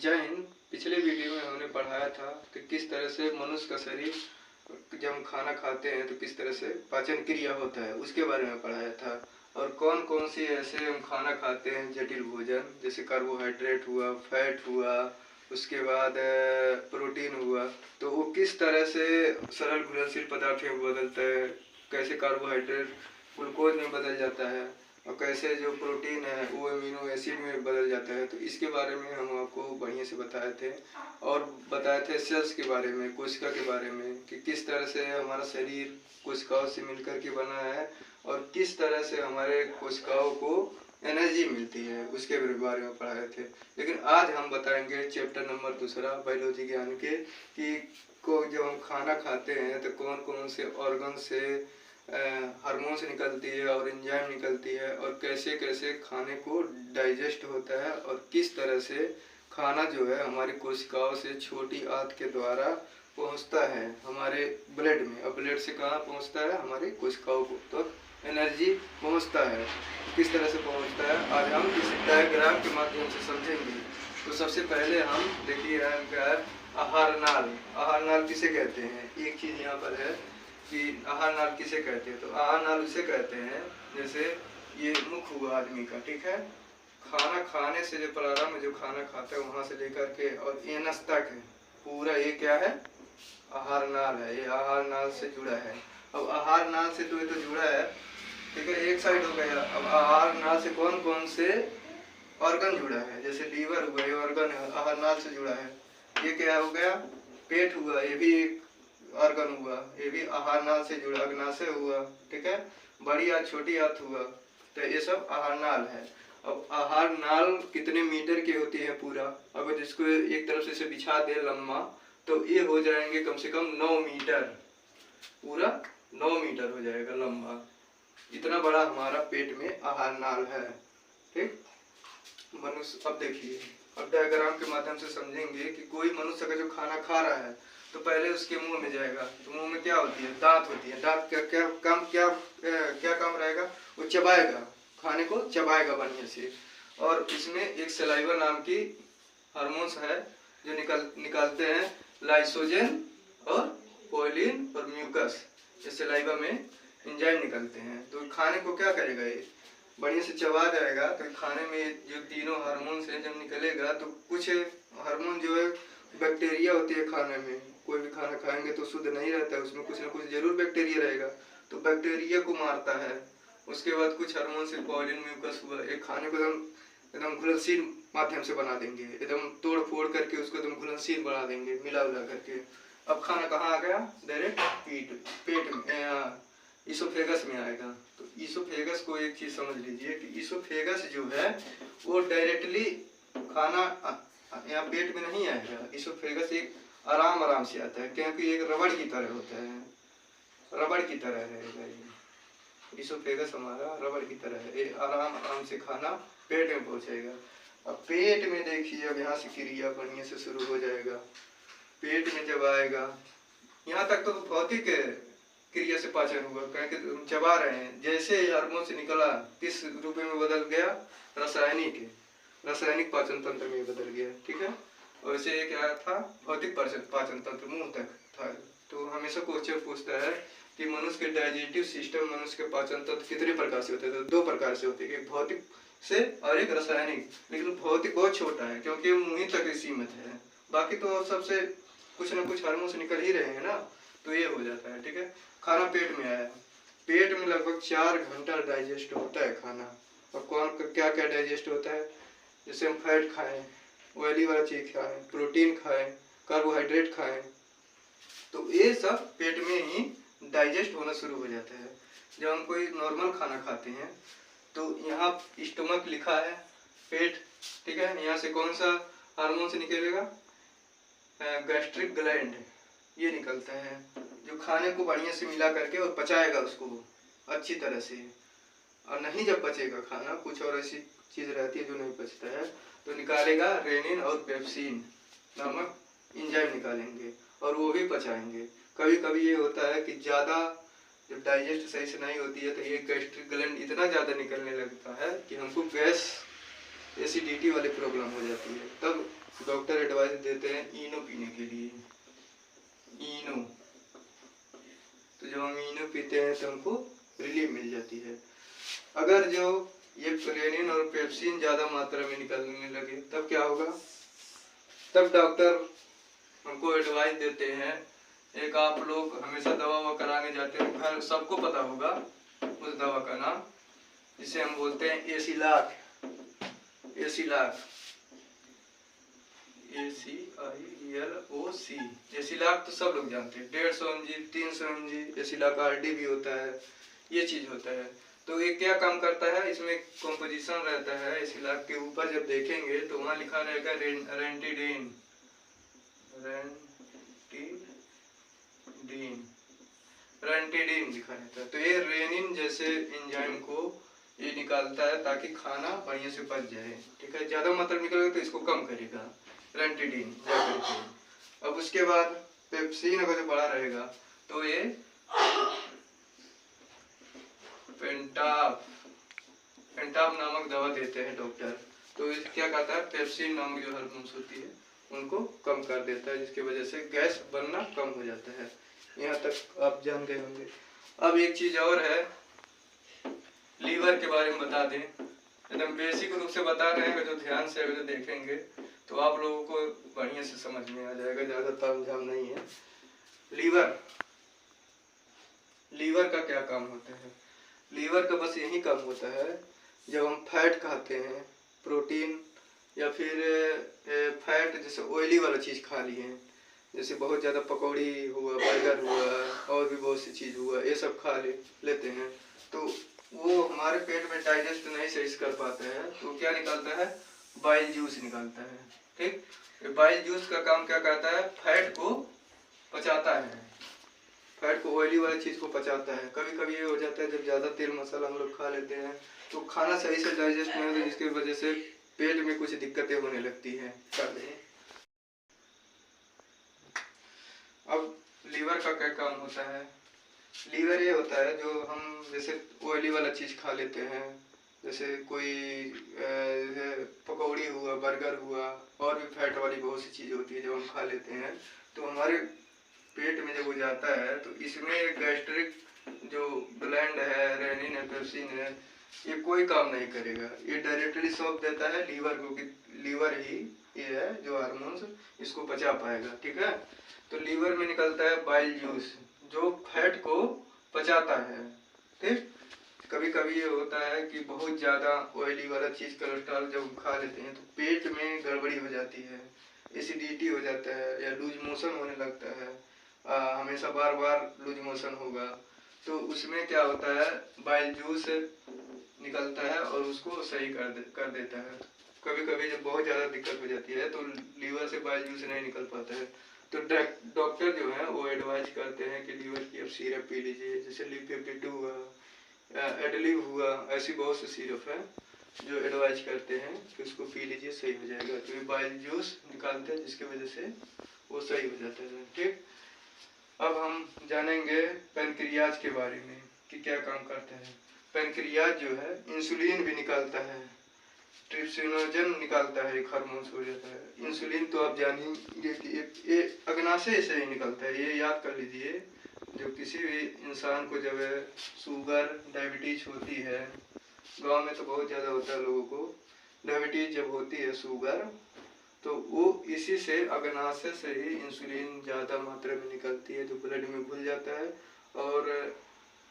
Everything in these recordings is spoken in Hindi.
जय हिंद। पिछले वीडियो में हमने पढ़ाया था कि किस तरह से मनुष्य का शरीर जब हम खाना खाते हैं तो किस तरह से पाचन क्रिया होता है उसके बारे में पढ़ाया था। और कौन कौन सी ऐसे हम खाना खाते हैं जटिल भोजन, जैसे कार्बोहाइड्रेट हुआ, फैट हुआ, उसके बाद प्रोटीन हुआ, तो वो किस तरह से सरल घुलनशील पदार्थ में बदलता है, कैसे कार्बोहाइड्रेट ग्लूकोज में बदल जाता है और कैसे जो प्रोटीन है वो अमीनो एसिड में बदल जाता है। तो इसके बारे में हम आपको बढ़िया से बताए थे। और बताए थे सेल्स के बारे में, कोशिका के बारे में, कि किस तरह से हमारा शरीर कोशिकाओं से मिलकर के बना है और किस तरह से हमारे कोशिकाओं को एनर्जी मिलती है, उसके बारे में पढ़ाए थे। लेकिन आज हम बताएंगे चैप्टर नंबर 2 बायोलॉजी ज्ञान के, कि जब हम खाना खाते हैं तो कौन कौन से ऑर्गन से हार्मोन्स निकलती है और एंजाइम निकलती है और कैसे कैसे खाने को डाइजेस्ट होता है और किस तरह से खाना जो है हमारी कोशिकाओं से छोटी आंत के द्वारा पहुंचता है हमारे ब्लड में, और ब्लड से कहाँ पहुंचता है, हमारी कोशिकाओं को तो एनर्जी पहुंचता है। किस तरह से पहुंचता है आज हम इस डायग्राम के माध्यम से समझेंगे। तो सबसे पहले हम देखिए आहार नाल। आहार नाल किसे कहते हैं, एक चीज यहाँ पर है कि आहार नाल किसे कहते हैं। तो आहार नाल उसे कहते हैं जैसे ये मुख हुआ आदमी का, ठीक है, खाना खाने से जो प्रारंभ में जो खाना खाता है वहां से लेकर के और एनस तक है पूरा, ये क्या है, आहार नाल है। ये आहार नाल से जुड़ा है। अब आहार नाल से तो ये तो जुड़ा है, ठीक है, एक साइड हो गया। अब आहार नाल से कौन कौन से ऑर्गन जुड़ा है, जैसे लीवर हुआ, ये ऑर्गन है, आहार नाल से जुड़ा है। ये क्या हो गया, पेट हुआ, ये भी एक ऑर्गन हुआ, ये भी आहार नाल से जुड़ा, अग्नाशय हुआ, ठीक है, बड़ी आंत छोटी आंत हुआ, तो ये सब आहार नाल है। अब आहार नाल कितने मीटर की होती है पूरा, अगर इसको एक तरफ से इसे बिछा दे लंबा तो ये हो जाएंगे कम से कम 9 मीटर, पूरा 9 मीटर हो जाएगा लंबा। इतना बड़ा हमारा पेट में आहार नाल है, ठीक। मनुष्य, अब देखिए, अब डायग्राम के माध्यम से समझेंगे कि कोई मनुष्य अगर जो खाना खा रहा है तो पहले उसके मुंह में जाएगा, तो मुंह में क्या होती है, दांत होती है। दांत का क्या काम रहेगा, वो चबाएगा, खाने को चबाएगा बढ़िया से। और इसमें एक सलाइवा नाम की हार्मोन्स है जो निकालते हैं लाइसोजेन और पोलिन और म्यूकस, ये सलाइवा में एंजाइम निकलते हैं। तो खाने को क्या करेगा, ये बढ़िया से चबा जाएगा। तो खाने में जो तीनों हार्मोन है जब निकलेगा तो कुछ हार्मोन जो है, बैक्टीरिया होती है खाने में, कोई भी खाना खाएंगे तो शुद्ध नहीं रहता है, उसमें कुछ ना कुछ जरूर बैक्टीरिया रहेगा, तो बैक्टीरिया को मारता है। उसके बाद कुछ हार्मोन से पॉलिन म्यूकस हुआ, एक खाने को एकदम घुलनशील माध्यम से बना देंगे, एकदम तोड़ फोड़ करके उसको एकदम घुलनशील बना देंगे मिला उला करके। अब खाना कहाँ आ गया, डायरेक्ट पेट में, इसोफेगस में आएगा। तो इसोफेगस को एक चीज समझ लीजिए कि इसोफेगस जो है वो डायरेक्टली खाना यहाँ पेट में नहीं आएगा। इसोफेगस एक आराम से आता है, क्योंकि एक रबड़ की तरह होता है, रबड़ की तरह रहेगा ये। इसोफेगस हमारा रबड़ की तरह है, ये आराम से खाना पेट में पहुंचेगा। अब पेट में देखिए, अब यहाँ से क्रिया बढ़िया से शुरू हो जाएगा। पेट में जब आएगा, यहाँ तक तो भौतिक क्रिया से पाचन हुआ, क्योंकि चबा रहे हैं। जैसे हार्मोन से निकला किस रूप में बदल गया, रासायनिक पाचन तंत्र में बदल गया, ठीक है। और इसे क्या था, भौतिक पाचन तंत्र मुंह तक था। तो हमेशा क्वेश्चन पूछता है कि मनुष्य के डाइजेस्टिव सिस्टम, मनुष्य के पाचन तंत्र कितने प्रकार से होते हैं, तो 2 प्रकार से होते हैं, एक भौतिक से और एक रासायनिक। लेकिन भौतिक बहुत छोटा है क्योंकि मुंह ही तक सीमित है, बाकी तो सबसे कुछ ना कुछ हार्मोन से निकल ही रहे हैं ना, तो ये हो जाता है, ठीक है। खाना पेट में आया, पेट में लगभग 4 घंटा डाइजेस्ट होता है खाना। और कौन क्या क्या डाइजेस्ट होता है, जैसे हम फैट खाएं, ऑयली वाला चीज खाएं, प्रोटीन खाएं, कार्बोहाइड्रेट खाएं, तो ये सब पेट में ही डाइजेस्ट होना शुरू हो जाता है। जब हम कोई नॉर्मल खाना खाते हैं तो यहाँ स्टमक लिखा है, पेट, ठीक है। यहाँ से कौन सा हार्मोन से निकलेगा, गैस्ट्रिक ग्लैंड, ये निकलता है जो खाने को बढ़िया से मिला करके और पचाएगा उसको अच्छी तरह से। और नहीं जब पचेगा खाना, कुछ और ऐसी चीज़ रहती है जो नहीं पचता है, तो निकालेगा रेनिन और पेप्सिन नामक एंजाइम निकालेंगे और वो भी पचाएंगे। कभी कभी ये होता है कि ज़्यादा जब डाइजेस्ट सही से नहीं होती है तो ये गैस्ट्रिक ग्लैंड इतना ज़्यादा निकलने लगता है कि हमको गैस, एसिडिटी वाली प्रॉब्लम हो जाती है। तब डॉक्टर एडवाइस देते हैं इनो पीने के लिए, इनो। तो जब हम इनो पीते हैं तो हमको रिलीफ मिल जाती है। अगर जो ये रेनिन और पेप्सिन ज़्यादा मात्रा में निकलने लगे तब क्या होगा, तब डॉक्टर हमको एडवाइस देते हैं, एक आप लोग हमेशा दवा ववा कराने जाते हैं, घर सबको पता होगा उस दवा का नाम, जिसे हम बोलते हैं एसिलाक, एसिलाक, ACILOC, एसिलाक तो सब लोग जानते हैं, 150 mg, 300 mg, एसिलाक RD भी होता है, ये चीज होता है। तो ये क्या काम करता है, इसमें कॉम्पोजिशन रहता है एसिलाक के ऊपर, जब देखेंगे तो वहाँ लिखा रहेगा रेंटिडीन, रेंटिडीन लिखा रहता है। तो ये रेनिन जैसे एंजाइम को ये निकालता है ताकि खाना बढ़िया से पच जाए, ठीक है। ज्यादा मात्रा में निकलेगा तो इसको कम करेगा रेंटिडीन जाकर के। अब उसके बाद पेप्सिन अगर बड़ा रहेगा तो ये पेंटाप नामक दवा देते हैं डॉक्टर। तो क्या कहता है, पेप्सिन नामक जो हार्मोन्स होती है उनको कम कर देता है, जिसकी वजह से गैस बनना कम हो जाता है। यहाँ तक आप जान गए होंगे। अब एक चीज और है, लीवर के बारे में बता दें, एकदम बेसिक रूप से बता रहे हैं, जो ध्यान से अगर देखेंगे तो आप लोगों को बढ़िया से समझ में आ जाएगा, ज्यादा तामझाम नहीं है। लीवर का क्या काम होता है, लीवर का बस यही काम होता है, जब हम फैट खाते हैं, प्रोटीन या फिर फैट जैसे ऑयली वाला चीज़ खा लिए, जैसे बहुत ज़्यादा पकौड़ी हुआ, बर्गर हुआ और भी बहुत सी चीज़ हुआ, ये सब खा लेते हैं, तो वो हमारे पेट में डाइजेस्ट नहीं सही से कर पाता है, तो क्या निकालता है, बाइल जूस निकालता है, ठीक। बाइल जूस का काम क्या करता है, फैट को पचाता है, फैट को, ऑयली वाली चीज़ को पचाता है। कभी कभी ये हो जाता है जब ज़्यादा तेल मसाला हम लोग खा लेते हैं तो खाना सही से डाइजेस्ट नहीं होता, जिसकी वजह से पेट में कुछ दिक्कतें होने लगती हैं। अब लीवर का क्या काम होता है, लीवर ये होता है जो हम जैसे ऑयली वाला चीज़ खा लेते हैं, जैसे कोई पकौड़ी हुआ, बर्गर हुआ और भी फैट वाली बहुत सी चीज़ होती है जब हम खा लेते हैं, तो हमारे पेट में जब वो जाता है तो इसमें गैस्ट्रिक जो ग्लैंड है, रेनिन है, पेप्सिन है, ये कोई काम नहीं करेगा, ये डायरेक्टली सौंप देता है लीवर को कि लीवर ही ये है जो हार्मोन्स इसको पचा पाएगा, ठीक है। तो लीवर में निकलता है बाइल जूस जो फैट को पचाता है, ठीक। कभी कभी ये होता है कि बहुत ज़्यादा ऑयली वाला चीज़, कोलेस्ट्रॉल जब खा लेते हैं तो पेट में गड़बड़ी हो जाती है, एसिडिटी हो जाता है या लूज मोशन होने लगता है, हमेशा बार बार लूज मोशन होगा, तो उसमें क्या होता है, बाइल जूस निकलता है और उसको सही कर देता है। कभी कभी जब बहुत ज़्यादा दिक्कत हो जाती है तो लीवर से बाइल जूस नहीं निकल पाता है, तो डॉक्टर जो है वो एडवाइज करते हैं कि लीवर की अब सिरप पी लीजिए, जैसे लीव52 हुआ, एडलिव हुआ, ऐसी बहुत सी सिरप है जो एडवाइज करते हैं कि उसको पी लीजिए, सही हो जाएगा। तो ये बाइल जूस निकालते हैं जिसकी वजह से वो सही हो जाता है, ठीक। अब हम जानेंगे पैनक्रियाज के बारे में कि क्या काम करता है। पैनक्रियाज जो है इंसुलिन भी निकालता है, ट्रिप्सिनोजन निकालता है, एक हार्मोन हो जाता है। इंसुलिन तो आप जानेंगे कि ये अग्नाशय से ही निकलता है, ये याद कर लीजिए। जो किसी भी इंसान को जब शुगर, डायबिटीज होती है, गांव में तो बहुत ज़्यादा होता है लोगों को, डायबिटीज जब होती है, शुगर, तो वो इसी से अग्नाशय से ही इंसुलिन ज़्यादा मात्रा में निकलती है जो ब्लड में घुल जाता है और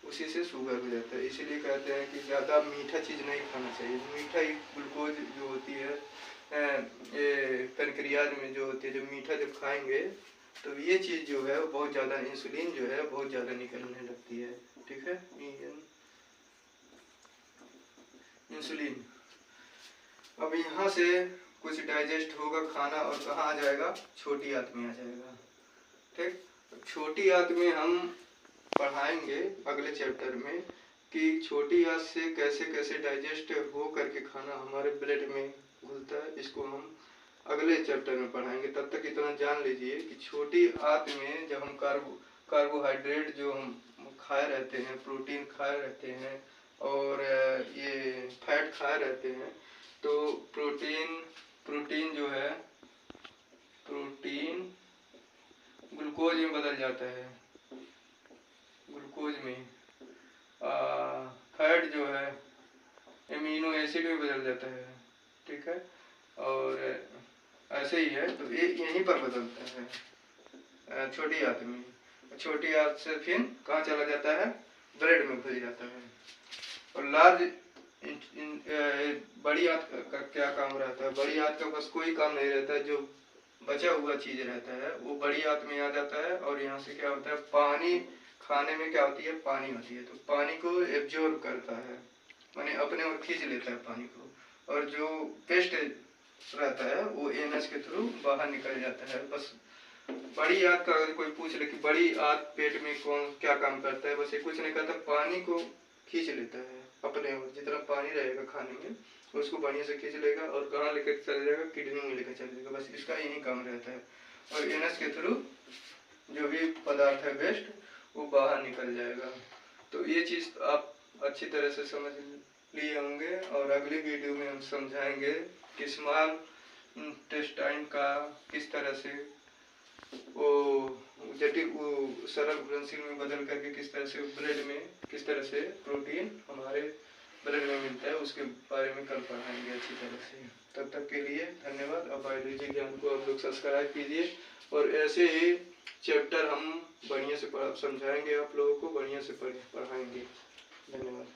उसी से शुगर हो जाता है। इसीलिए कहते हैं कि ज़्यादा मीठा चीज़ नहीं खाना चाहिए। मीठा ही ग्लूकोज जो होती है ये पैनक्रियाज में जो होती है, जो मीठा जब खाएंगे तो ये चीज़ जो है बहुत ज़्यादा, इंसुलिन जो है बहुत ज़्यादा निकलने लगती है, ठीक है। इंसुलिन। अब यहाँ से कुछ डाइजेस्ट होगा खाना और कहाँ आ जाएगा, छोटी आंत में आ जाएगा। ठीक, छोटी आंत में हम पढ़ाएंगे अगले चैप्टर में कि छोटी आंत से कैसे कैसे डाइजेस्ट हो करके खाना हमारे ब्लड में घुलता है। इसको हम अगले चैप्टर में पढ़ाएंगे। तब तक इतना जान लीजिए कि छोटी आंत में जब हम कार्बोहाइड्रेट जो हम खाए रहते हैं, प्रोटीन खाए रहते हैं और ये फैट खाए रहते हैं, तो प्रोटीन जो है, प्रोटीन ग्लूकोज में बदल जाता है, ग्लूकोज में। फैट जो है एमिनो एसिड में बदल जाता है। ठीक है, और ऐसे ही है, तो ये यहीं पर बदलता है छोटी आंत में। छोटी आंत से फिर कहाँ चला जाता है, ब्लड में घुल जाता है। और लार्ज बड़ी आंत का क्या काम रहता है, बड़ी आंत का बस कोई काम नहीं रहता है, जो बचा हुआ चीज रहता है वो बड़ी आंत में आ जाता है। और यहाँ से क्या होता है, पानी खाने में क्या होती है, पानी होती है, तो पानी को एब्जॉर्ब करता है, माने अपने ओर खींच लेता है पानी को, और जो वेस्ट रहता है वो एनएस के थ्रू बाहर निकल जाता है। बस बड़ी आंत का अगर कोई पूछ ले कि बड़ी आंत पेट में कौन क्या काम करता है, बस ये कुछ नहीं करता, पानी को खींच लेता है अपने ओर। जितना पानी रहेगा खाने में उसको बढ़िया से खींच लेगा और कहाँ लेकर चल जाएगा, किडनी में लेकर चल जाएगा। बस इसका यही काम रहता है। और एनएस के थ्रू जो भी पदार्थ है वेस्ट वो बाहर निकल जाएगा। तो ये चीज आप अच्छी तरह से समझ लिए होंगे। और अगली वीडियो में हम समझाएंगे कि स्मॉल इंटेस्टाइन का किस तरह से वो जटिल वो सरल घुलनशील में बदल करके किस तरह से ब्लड में किस तरह से प्रोटीन हमारे ब्लड में मिलता है, उसके बारे में कल पढ़ाएंगे अच्छी तरह से। तब तक के लिए धन्यवाद। अब बायोलॉजी ज्ञान को आप लोग सब्सक्राइब कीजिए और ऐसे ही चैप्टर हम बढ़िया से समझाएंगे, आप लोगों को बढ़िया से पढ़ाएंगे। धन्यवाद।